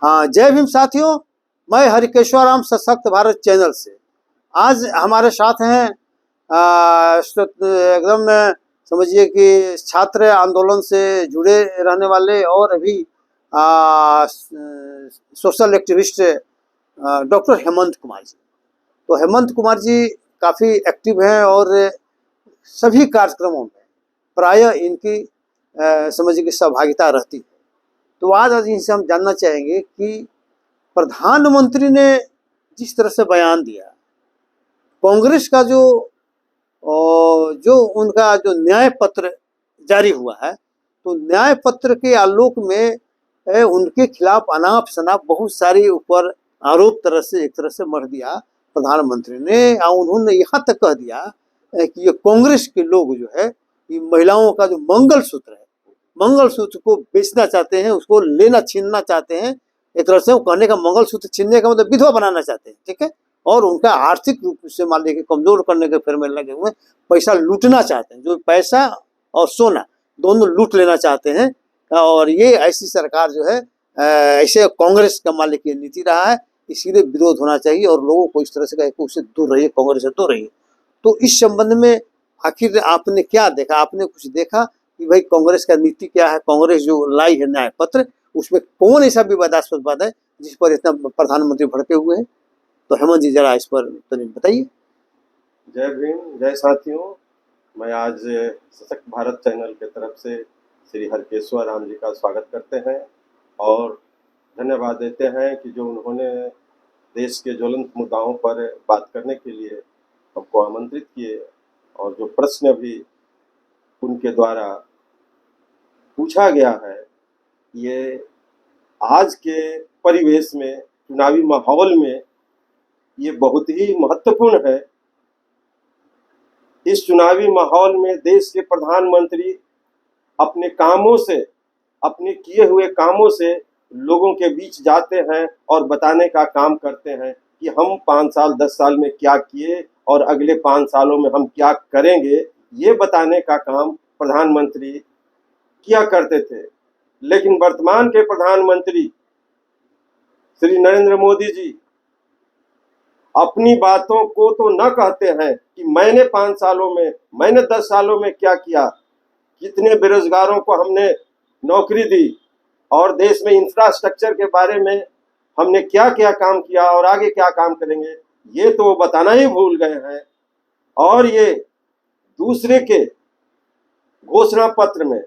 हाँ, जय भीम साथियों। मैं हरिकेश्वर राम सशक्त भारत चैनल से आज हमारे साथ हैं एकदम समझिए कि छात्र आंदोलन से जुड़े रहने वाले और अभी social activist doctor Hemant Kumar ji. तो हेमंत कुमार जी काफ़ी एक्टिव हैं और सभी कार्यक्रमों में प्रायः इनकी समझिए कि सहभागिता रहती है। तो आज इनसे हम जानना चाहेंगे कि प्रधानमंत्री ने जिस तरह से बयान दिया, कांग्रेस का जो उनका जो न्याय पत्र जारी हुआ है, तो न्याय पत्र के आलोक में उनके खिलाफ अनाप शनाप बहुत सारी ऊपर आरोप एक तरह से मढ़ दिया प्रधानमंत्री ने। और उन्होंने यहाँ तक कह दिया कि ये कांग्रेस के लोग जो है ये महिलाओं का जो मंगलसूत्र है, मंगलसूत्र को बेचना चाहते हैं, उसको लेना छीनना चाहते हैं। एक तरह से वो कहने का मंगलसूत्र छीनने का मतलब विधवा बनाना चाहते हैं, ठीक है। और उनका आर्थिक रूप से मान लीजिए कमजोर करने के फिर में लगे हुए, पैसा लूटना चाहते हैं, जो पैसा और सोना दोनों लूट लेना चाहते हैं। और ये ऐसी सरकार जो है ऐसे कांग्रेस का मान लीजिए नीति रहा है, इसीलिए विरोध होना चाहिए और लोगों को इस तरह से उससे दूर रहिए, कांग्रेस से दूर रहिए। तो इस संबंध में आखिर आपने क्या देखा? आपने कुछ देखा कि भाई कांग्रेस का नीति क्या है? कांग्रेस जो लाई है न्याय पत्र, उसमें कौन ऐसा विवादास्पद बात है जिस पर इतना प्रधानमंत्री भड़के हुए हैं? तो हेमंत जी जरा इस पर तो बताइए। जय भीम, जय साथियों। मैं आज सशक्त भारत चैनल के तरफ से श्री हरकेश्वर राम जी का स्वागत करते हैं और धन्यवाद देते हैं कि जो उन्होंने देश के ज्वलंत मुद्दाओं पर बात करने के लिए हमको आमंत्रित किए और जो प्रश्न भी उनके द्वारा पूछा गया है, ये आज के परिवेश में, चुनावी माहौल में ये बहुत ही महत्वपूर्ण है। इस चुनावी माहौल में देश के प्रधानमंत्री अपने कामों से, अपने किए हुए कामों से लोगों के बीच जाते हैं और बताने का काम करते हैं कि हम 5 साल 10 साल में क्या किए और अगले 5 सालों में हम क्या करेंगे। ये बताने का काम प्रधानमंत्री किया करते थे। लेकिन वर्तमान के प्रधानमंत्री श्री नरेंद्र मोदी जी अपनी बातों को तो न कहते हैं कि मैंने 5 सालों में, मैंने 10 सालों में क्या किया, कितने बेरोजगारों को हमने नौकरी दी और देश में इंफ्रास्ट्रक्चर के बारे में हमने क्या क्या काम किया और आगे क्या काम करेंगे, ये तो वो बताना ही भूल गए हैं। और ये दूसरे के घोषणा पत्र में,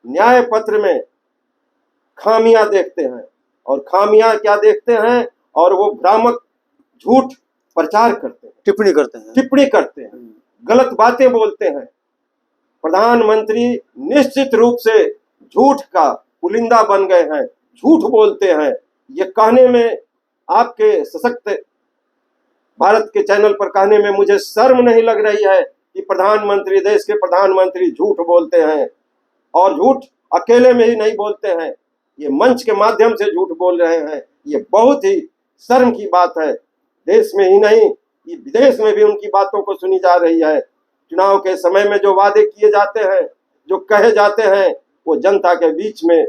न्याय पत्र में खामियां देखते हैं और खामियां क्या देखते हैं, और वो भ्रामक झूठ प्रचार करते हैं, टिप्पणी करते हैं, गलत बातें बोलते हैं। प्रधानमंत्री निश्चित रूप से झूठ का पुलिंदा बन गए हैं, झूठ बोलते हैं। ये कहने में, आपके सशक्त भारत के चैनल पर कहने में मुझे शर्म नहीं लग रही है कि प्रधानमंत्री, देश के प्रधानमंत्री झूठ बोलते हैं। और झूठ अकेले में ही नहीं बोलते हैं, ये मंच के माध्यम से झूठ बोल रहे हैं। ये बहुत ही शर्म की बात है। देश में ही नहीं, विदेश में भी उनकी बातों को सुनी जा रही है। चुनाव के समय में जो वादे किए जाते हैं, जो कहे जाते हैं, वो जनता के बीच में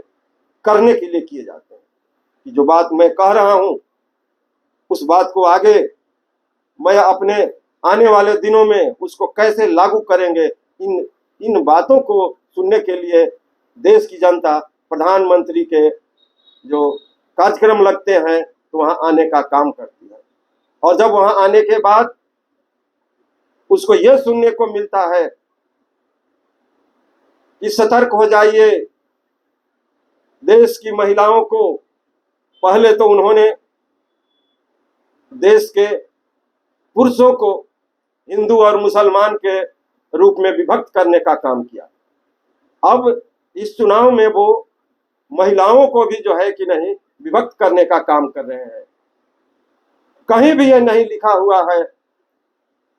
करने के लिए किए जाते हैं। कि जो बात मैं कह रहा हूं, उस बात को आगे मैं अपने आने वाले दिनों में उसको कैसे लागू करेंगे, इन बातों को सुनने के लिए देश की जनता प्रधानमंत्री के जो कार्यक्रम लगते हैं तो वहां आने का काम करती है। और जब वहां आने के बाद उसको यह सुनने को मिलता है कि सतर्क हो जाइए, देश की महिलाओं को, पहले तो उन्होंने देश के पुरुषों को हिंदू और मुसलमान के रूप में विभक्त करने का काम किया। अब इस चुनाव में वो महिलाओं को भी जो है कि नहीं, विभक्त करने का काम कर रहे हैं। कहीं भी यह नहीं लिखा हुआ है,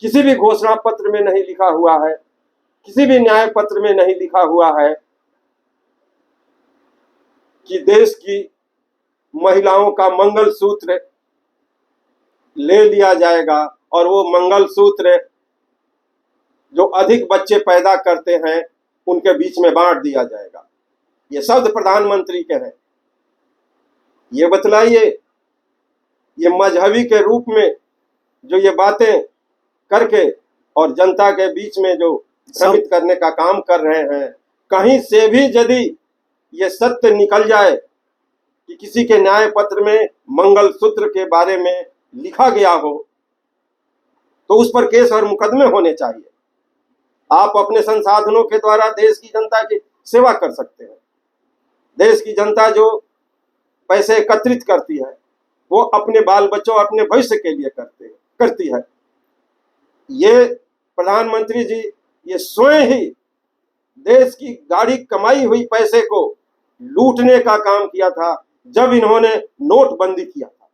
किसी भी घोषणा पत्र में नहीं लिखा हुआ है, किसी भी न्याय पत्र में नहीं लिखा हुआ है कि देश की महिलाओं का मंगलसूत्र ले लिया जाएगा और वो मंगलसूत्र जो अधिक बच्चे पैदा करते हैं उनके बीच में बांट दिया जाएगा। ये शब्द प्रधानमंत्री के हैं। ये बतलाइए, ये मजहबी के रूप में जो ये बातें करके और जनता के बीच में जो भ्रमित करने का काम कर रहे हैं, कहीं से भी यदि ये सत्य निकल जाए कि किसी के न्याय पत्र में मंगलसूत्र के बारे में लिखा गया हो, तो उस पर केस और मुकदमे होने चाहिए। आप अपने संसाधनों के द्वारा देश की जनता की सेवा कर सकते हैं। देश की जनता जो पैसे एकत्रित करती है वो अपने बाल बच्चों, अपने भविष्य के लिए करती है। ये प्रधानमंत्री जी ये स्वयं ही देश की गाड़ी कमाई हुई पैसे को लूटने का काम किया था जब इन्होंने नोटबंदी किया था।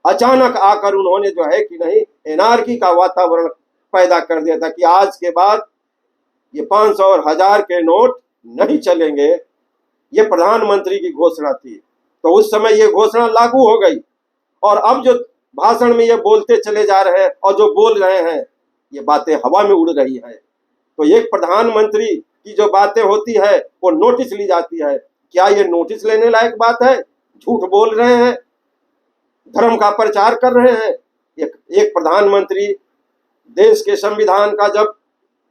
अचानक आकर उन्होंने जो है कि नहीं एनार्की का वातावरण पैदा कर दिया था कि आज के बाद ये 500 और 1000 के नोट नहीं चलेंगे। ये प्रधानमंत्री की घोषणा थी, तो उस समय ये घोषणा लागू हो गई। और अब जो भाषण में ये बोलते चले जा रहे हैं और जो बोल रहे हैं ये बातें हवा में उड़ रही है। तो एक प्रधानमंत्री की जो बातें होती है वो नोटिस ली जाती है। क्या ये नोटिस लेने लायक बात है? झूठ बोल रहे हैं, धर्म का प्रचार कर रहे हैं। एक प्रधानमंत्री देश के संविधान का जब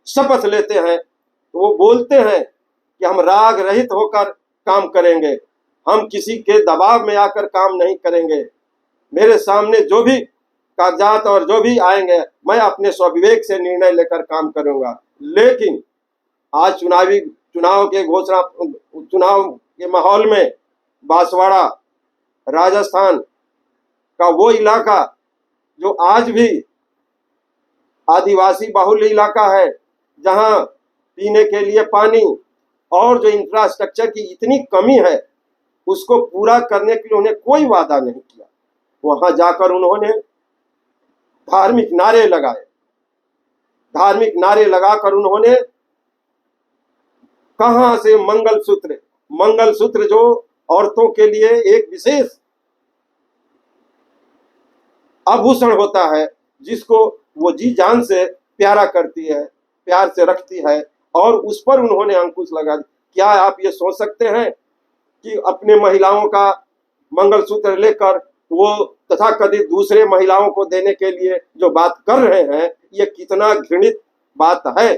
शपथ लेते हैं तो वो बोलते हैं कि हम राग रहित होकर काम करेंगे, हम किसी के दबाव में आकर काम नहीं करेंगे। मेरे सामने जो भी कागजात और जो भी आएंगे मैं अपने स्वविवेक से निर्णय लेकर काम करूंगा। लेकिन आज चुनाव के माहौल में बांसवाड़ा राजस्थान का वो इलाका जो आज भी आदिवासी बाहुल्य इलाका है, जहां पीने के लिए पानी और जो इंफ्रास्ट्रक्चर की इतनी कमी है उसको पूरा करने के लिए उन्हें कोई वादा नहीं किया। वहां जाकर उन्होंने धार्मिक नारे लगाए। धार्मिक नारे लगाकर उन्होंने कहां से मंगलसूत्र जो औरतों के लिए एक विशेष आभूषण होता है, जिसको वो जी जान से प्यारा करती है, प्यार से रखती है, और उस पर उन्होंने अंकुश लगा दिया। क्या आप ये सोच सकते हैं कि अपने महिलाओं का मंगलसूत्र लेकर वो तथाकथित दूसरे महिलाओं को देने के लिए जो बात कर रहे हैं, ये कितना घृणित बात है?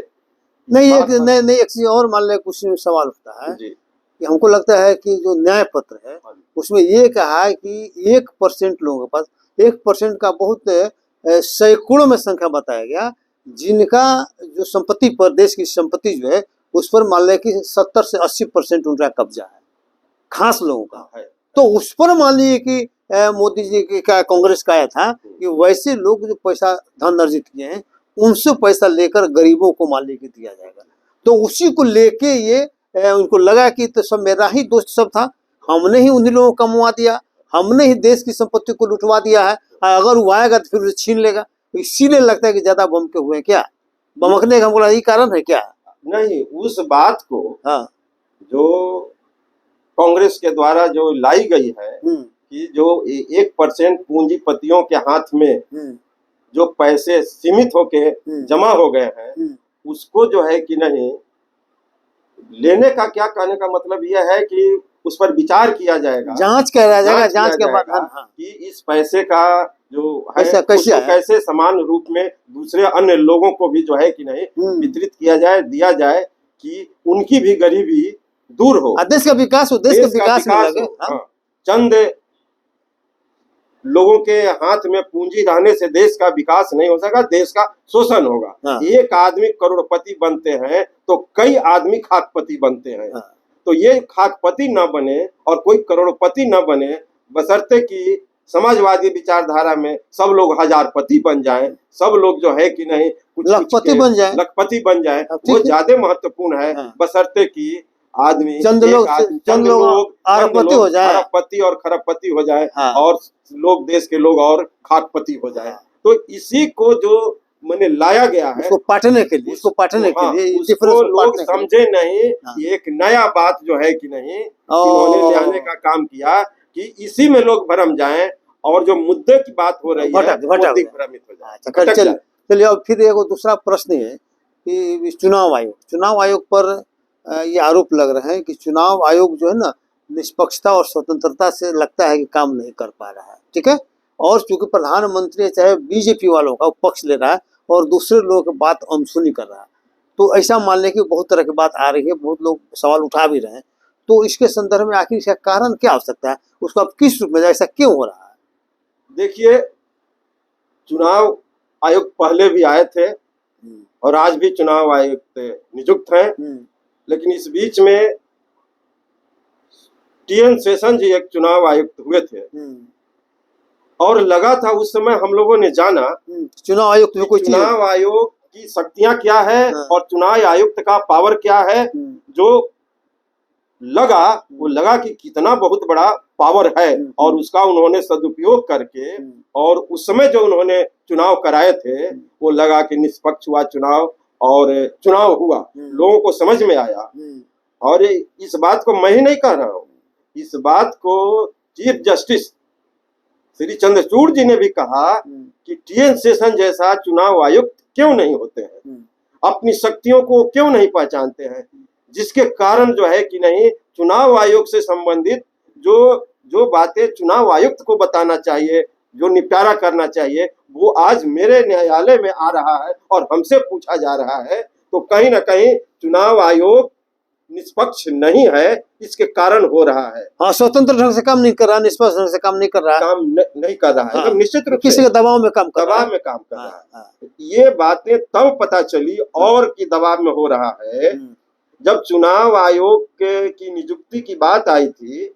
नहीं, एक चीज और मान ले, कुछ सवाल उठता है कि हमको लगता है कि जो न्याय पत्र है उसमें ये कहा है कि 1% लोगों के पास, 1% का बहुत सैकड़ों में संख्या बताया गया, जिनका जो संपत्ति पर, देश की संपत्ति जो है उस पर मान ले कि 70 से 80% उनका कब्जा है, खास लोगों का है। तो उस पर मान लीजिए कि मोदी जी की का कांग्रेस का आया था कि वैसे लोग जो पैसा धन अर्जित किए हैं उनसे पैसा लेकर गरीबों को मान लेके दिया जाएगा। तो उसी को लेके ये उनको लगा कि तो सब मेरा ही दोस्त सब था, हमने ही उन्हीं लोगों को कमवा दिया, हमने ही देश की संपत्ति को लुटवा दिया है, अगर वो आएगा तो फिर छीन लेगा। इसीलिए लगता है कि ज्यादा बम के हुए क्या, बमकने का हमको यही कारण है क्या? नहीं, उस बात को हाँ, जो कांग्रेस के द्वारा जो लाई गई है कि जो 1% पूंजीपतियों के हाथ में जो पैसे सीमित होके जमा हो गए हैं, उसको जो है कि नहीं लेने का, क्या कहने का मतलब यह है कि उस पर विचार किया जाएगा, जांच कराया जाएगा, जांच के बाद कि इस पैसे का जो है कैसे कैसे समान रूप में दूसरे अन्य लोगों को भी जो है कि नहीं वितरित किया जाए, दिया जाए, कि उनकी भी गरीबी दूर हो, देश का विकास हो, देश का विकास में लगे। चंद लोगों के हाथ में पूंजी रहने से देश का विकास नहीं हो सका, देश का शोषण होगा। एक आदमी करोड़पति बनते हैं तो कई आदमी खाकपति बनते हैं। तो ये खाकपति न बने और कोई करोड़पति न बने, बशर्ते कि समाजवादी विचारधारा में सब लोग हजारपति बन जाएं, सब लोग जो है कि नहीं लखपति बन जाए, वो ज्यादा महत्वपूर्ण है, बशर्ते कि आदमी चंद लोग अरबपति हो जाए, अरबपति और खरबपति हो जाए, और लोग देश के लोग और खाकपति हो जाए। तो इसी को जो मैंने लाया गया है उसको पाटने के लिए, उसको लोग समझे नहीं। एक नया बात जो है कि नहीं इन्होंने लाने का काम किया कि इसी में लोग भरम जाएं और जो मुद्दे की बात हो रही है भ्रमित हो जाए। चलिए, अब फिर एक दूसरा प्रश्न है कि चुनाव आयोग पर ये आरोप लग रहे हैं कि चुनाव आयोग जो है ना निष्पक्षता और स्वतंत्रता से लगता है कि काम नहीं कर पा रहा है। ठीक है, और चूंकि प्रधानमंत्री चाहे बीजेपी वालों का पक्ष ले रहा है और दूसरे लोगों की बात अनसुनी कर रहा है, तो ऐसा मानने की बहुत तरह की बात आ रही है, बहुत लोग सवाल उठा भी रहे हैं। तो इसके संदर्भ में आखिर इसका कारण क्या हो सकता है, उसको आप किस रूप में, ऐसा क्यों हो रहा है? देखिए, चुनाव आयुक्त पहले भी आए थे और आज भी चुनाव आयुक्त नियुक्त हैं, लेकिन इस बीच में टीएन शेषन जी एक चुनाव आयुक्त हुए थे और लगा था उस समय हम लोगों ने जाना चुनाव आयुक्त में कोई चुनाव आयोग की शक्तियां क्या है और चुनाव आयुक्त का पावर क्या है। जो लगा कि कितना बहुत बड़ा पावर है और उसका उन्होंने सदुपयोग करके, और उस समय जो उन्होंने चुनाव कराए थे वो लगा कि निष्पक्ष हुआ चुनाव और चुनाव हुआ, लोगों को समझ में आया। और इस बात को मैं ही नहीं कह रहा हूँ, इस बात को चीफ जस्टिस श्री चंद्रचूड़ जी ने भी कहा कि टीएन शेषन जैसा चुनाव आयुक्त क्यों नहीं होते हैं, अपनी शक्तियों को क्यों नहीं पहचानते हैं, जिसके कारण जो है कि नहीं चुनाव आयोग से संबंधित जो बातें चुनाव आयुक्त को बताना चाहिए, जो निपटारा करना चाहिए, वो आज मेरे न्यायालय में आ रहा है और हमसे पूछा जा रहा है। तो कहीं ना कहीं चुनाव आयोग निष्पक्ष नहीं है, इसके कारण हो रहा है। हाँ, स्वतंत्र ढंग से काम नहीं कर रहा, निष्पक्ष ढंग से काम नहीं कर रहा, नहीं कर रहा है। हाँ, निश्चित रूप किसी के दबाव में काम कर रहा है। हाँ। ये बातें तब पता चली और की दबाव में हो रहा है जब चुनाव आयोग की नियुक्ति की बात आई थी,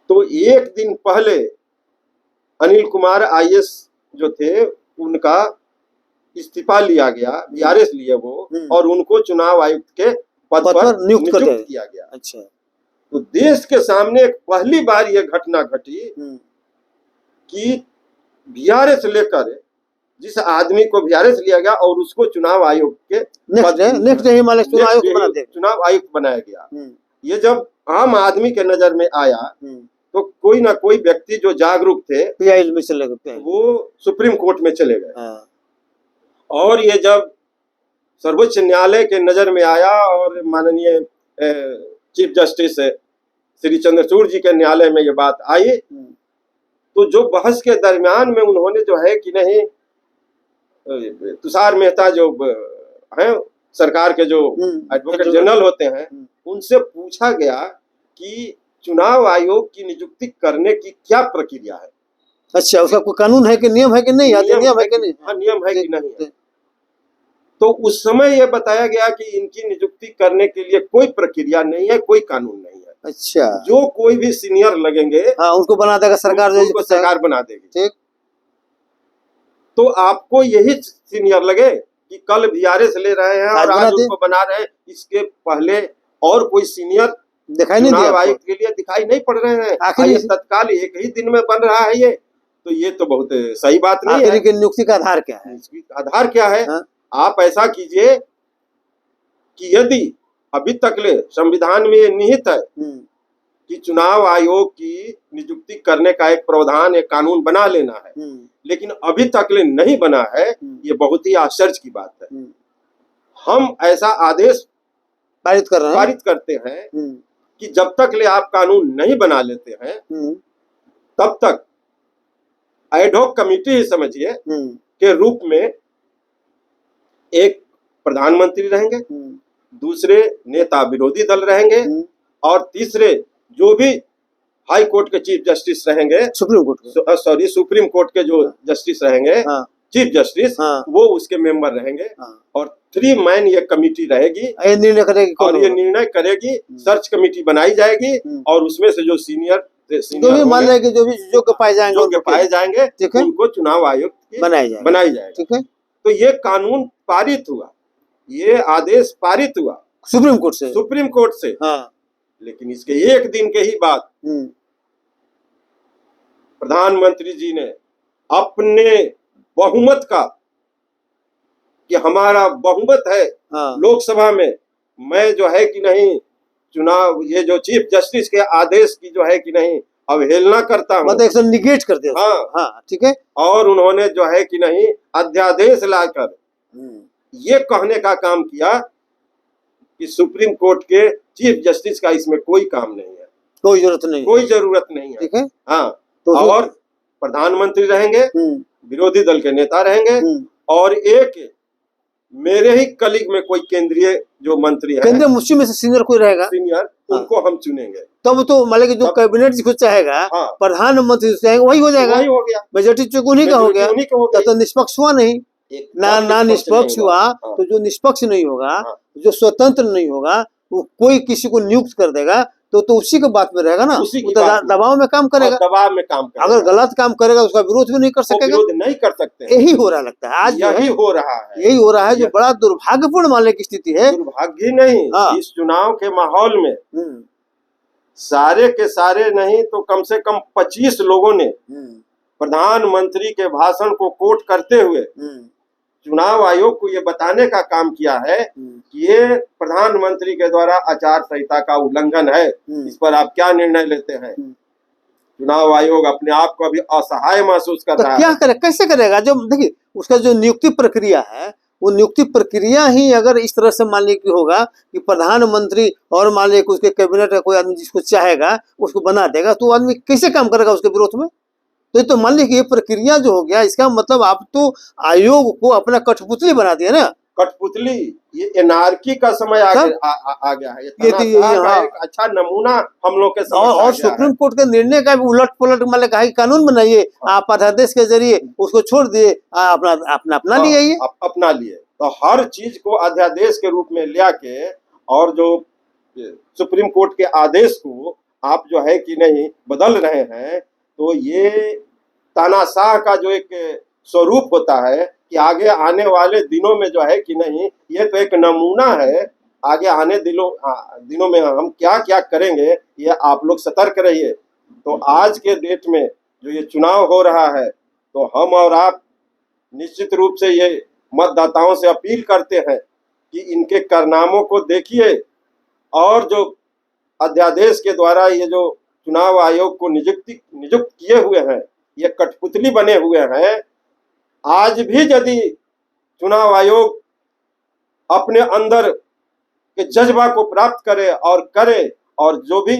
तो एक दिन पहले अनिल कुमार आईएएस जो थे उनका इस्तीफा लिया गया, बीआरएस लिए वो, और उनको चुनाव आयुक्त के पद पर नियुक्त किया गया। अच्छा, तो देश के सामने पहली बार यह घटना घटी कि बीआरएस लेकर जिस आदमी को बीआरएस लिया गया और उसको चुनाव आयोग के चुनाव आयुक्त बनाया गया। ये जब आम आदमी के नजर में आया तो कोई ना कोई व्यक्ति जो जागरूक थे वो सुप्रीम कोर्ट में चले गए। और ये जब सर्वोच्च न्यायालय के नजर में आया और माननीय चीफ जस्टिस श्री चंद्रचूड़ जी के न्यायालय में ये बात आई, तो जो बहस के दरमियान में उन्होंने जो है कि नहीं तुषार मेहता जो हैं सरकार के जो एडवोकेट जनरल होते हैं, उनसे पूछा गया कि चुनाव आयोग की नियुक्ति करने की क्या प्रक्रिया है। अच्छा, उसका कोई कानून है कि नियम है कि नहीं, नियम है कि नहीं? हाँ, नियम है कि नहीं। तो उस समय यह बताया गया कि इनकी नियुक्ति करने के लिए कोई प्रक्रिया नहीं है, कोई कानून नहीं है। अच्छा, जो कोई भी सीनियर लगेंगे, हाँ, उनको बना देगा सरकार, उनको सरकार बना देगी। ठीक, तो आपको यही सीनियर लगे कि कल बीआरएस ले रहे हैं और आज उनको बना रहे हैं, इसके पहले और कोई सीनियर दिखाई नहीं दिया, आयुक्त के लिए दिखाई नहीं पड़ रहे हैं। आखिर तत्काल एक ही दिन में बन रहा है ये, तो ये तो बहुत सही बात नहीं है। नियुक्ति का आधार क्या है? आधार क्या है? आप ऐसा कीजिए कि यदि अभी तक ले संविधान में ये निहित है कि चुनाव आयोग की नियुक्ति करने का एक प्रावधान, एक कानून बना लेना है, लेकिन अभी तक ले नहीं बना है, ये बहुत ही आश्चर्य की बात है। हम ऐसा आदेश पारित करते हैं कि जब तक ले आप कानून नहीं बना लेते हैं तब तक एडहॉक कमेटी ही समझिए के रूप में एक प्रधानमंत्री रहेंगे, दूसरे नेता विरोधी दल रहेंगे और तीसरे जो भी हाई कोर्ट के चीफ जस्टिस रहेंगे, सुप्रीम कोर्ट के जो जस्टिस रहेंगे, चीफ जस्टिस, वो उसके मेंबर रहेंगे और 3 मैन ये कमेटी रहेगी, ये निर्णय करेगी और ये निर्णय करेगी। सर्च कमिटी बनाई जाएगी और उसमें से जो सीनियर मान लेंगे, जो भी योग्य पाए जाएंगे, उनको चुनाव आयुक्त बनाई जाएगी। ठीक है, तो ये कानून पारित हुआ, ये आदेश पारित हुआ सुप्रीम कोर्ट से। हाँ। लेकिन इसके एक दिन के ही बाद प्रधानमंत्री जी ने अपने बहुमत का, कि हमारा बहुमत है लोकसभा में, मैं जो है कि नहीं चुनाव, ये जो चीफ जस्टिस के आदेश की जो है कि नहीं अवहेलना करता हूँ, मतलब निगेट करते हैं। हाँ, ठीक है। और उन्होंने जो है कि नहीं अध्यादेश लाकर ये कहने का काम किया कि सुप्रीम कोर्ट के चीफ जस्टिस का इसमें कोई काम नहीं है। कोई जरूरत नहीं, कोई जरूरत नहीं है। ठीक है। हाँ, तो और प्रधानमंत्री रहेंगे, विरोधी दल के नेता रहेंगे, और एक मेरे ही कलीग में कोई केंद्रीय जो मंत्री है, केंद्रीय मुख्य में से सीनियर कोई रहेगा, सीनियर, उनको हम चुनेंगे। तब तो मान लीजिए जो कैबिनेट जिसको चाहेगा, हाँ, प्रधानमंत्री चाहेगा वही हो जाएगा, वही हो गया, मेजोरिटी चुनाव उन्हीं का हो गया। उन्हीं का हो गया। तो निष्पक्ष हुआ नहीं, ना निष्पक्ष हुआ। हाँ। तो जो निष्पक्ष नहीं होगा, हाँ। जो स्वतंत्र नहीं होगा, वो कोई किसी को नियुक्त कर देगा तो उसी के बात में रहेगा ना, वो दबाव में काम करेगा, दबाव में काम करेगा। अगर गलत काम करेगा उसका विरोध भी नहीं कर सकेगा, विरोध नहीं कर सकते। यही हो रहा लगता है आज, यही हो रहा है, यही हो रहा है, जो बड़ा दुर्भाग्यपूर्ण मानने की स्थिति है। दुर्भाग्य ही नहीं, इस चुनाव के माहौल में सारे के सारे नहीं तो कम से कम 25 लोगों ने प्रधानमंत्री के भाषण को कोट करते हुए चुनाव आयोग को ये बताने का काम किया है कि ये प्रधानमंत्री के द्वारा आचार संहिता का उल्लंघन है, इस पर आप क्या निर्णय लेते हैं। चुनाव आयोग अपने आप को अभी असहाय महसूस कर रहा है। क्या करे, कैसे करेगा? जब देखिए उसका जो नियुक्ति प्रक्रिया है, वो नियुक्ति प्रक्रिया ही अगर इस तरह से मान लीजिए होगा कि प्रधानमंत्री और मान लीजिए उसके कैबिनेट का कोई आदमी जिसको चाहेगा उसको बना देगा, तो आदमी कैसे काम करेगा उसके विरोध में? तो मान लीजिए ये प्रक्रिया जो हो गया, इसका मतलब आप तो आयोग को अपना कठपुतली बना दिया ना। कठपुतली, ये एनार्की का समय आ गया है। ये एक अच्छा नमूना हम लोग के समझ और सुप्रीम कोर्ट के निर्णय का भी उलट पुलट मतलब कहा कानून बनाइए, आप अध्यादेश के जरिए उसको छोड़ दिए, अपना लिए, ये अपना लिए। तो हर चीज को अध्यादेश के रूप में लिया के, और जो सुप्रीम कोर्ट के आदेश को आप जो है कि नहीं बदल रहे हैं, तो ये तानाशाह का जो एक स्वरूप होता है कि आगे आने वाले दिनों में जो है कि नहीं, ये तो एक नमूना है, आगे आने दिनों में हम क्या क्या करेंगे, ये आप लोग सतर्क रहिए। तो आज के डेट में जो ये चुनाव हो रहा है, तो हम और आप निश्चित रूप से ये मतदाताओं से अपील करते हैं कि इनके कारनामों को देखिए, और जो अध्यादेश के द्वारा ये जो चुनाव आयोग को नियुक्त किए हुए हैं, ये कठपुतली बने हुए हैं। आज भी यदि चुनाव आयोग अपने अंदर के जज्बा को प्राप्त करे और जो भी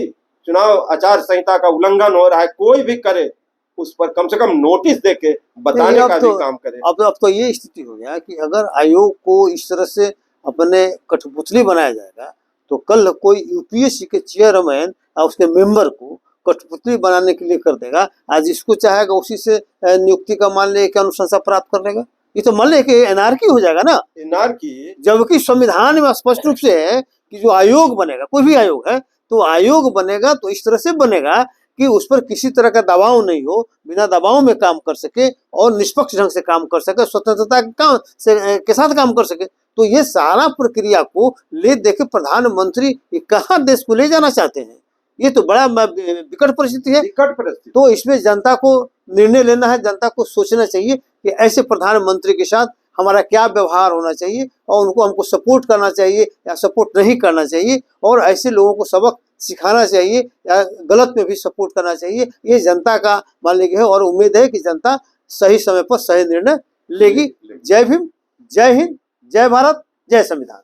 चुनाव आचार संहिता का उल्लंघन हो रहा है कोई भी करे, उस पर कम से कम नोटिस देके बताने का भी काम करे। अब तो ये स्थिति हो गया कि अगर आयोग को इस तरह से अपने कठपुतली बनाया जाएगा, तो कल कोई यूपीएससी के चेयरमैन और उसके मेंबर को कठपुतली बनाने के लिए कर देगा। आज इसको चाहेगा उसी से नियुक्ति का मान ले अनुशंसा प्राप्त कर लेगा। ये तो मान ले कि एनार्की हो जाएगा ना, एनार्की। जबकि संविधान में स्पष्ट रूप से है कि जो आयोग बनेगा, कोई भी आयोग है, तो आयोग बनेगा तो इस तरह से बनेगा कि उस पर किसी तरह का दबाव नहीं हो, बिना दबाव में काम कर सके और निष्पक्ष ढंग से काम कर सके, स्वतंत्रता के साथ काम कर सके। तो ये सारा प्रक्रिया को ले देखे प्रधानमंत्री कहाँ देश को ले जाना चाहते हैं, ये तो बड़ा विकट परिस्थिति है। विकट परिस्थिति। तो इसमें जनता को निर्णय लेना है, जनता को सोचना चाहिए कि ऐसे प्रधानमंत्री के साथ हमारा क्या व्यवहार होना चाहिए, और उनको हमको सपोर्ट करना चाहिए या सपोर्ट नहीं करना चाहिए, और ऐसे लोगों को सबक सिखाना चाहिए या गलत में भी सपोर्ट करना चाहिए। ये जनता का मान लीजिए है, और उम्मीद है कि जनता सही समय पर सही निर्णय लेगी। जय भीम, जय हिंद, जय भारत, जय संविधान।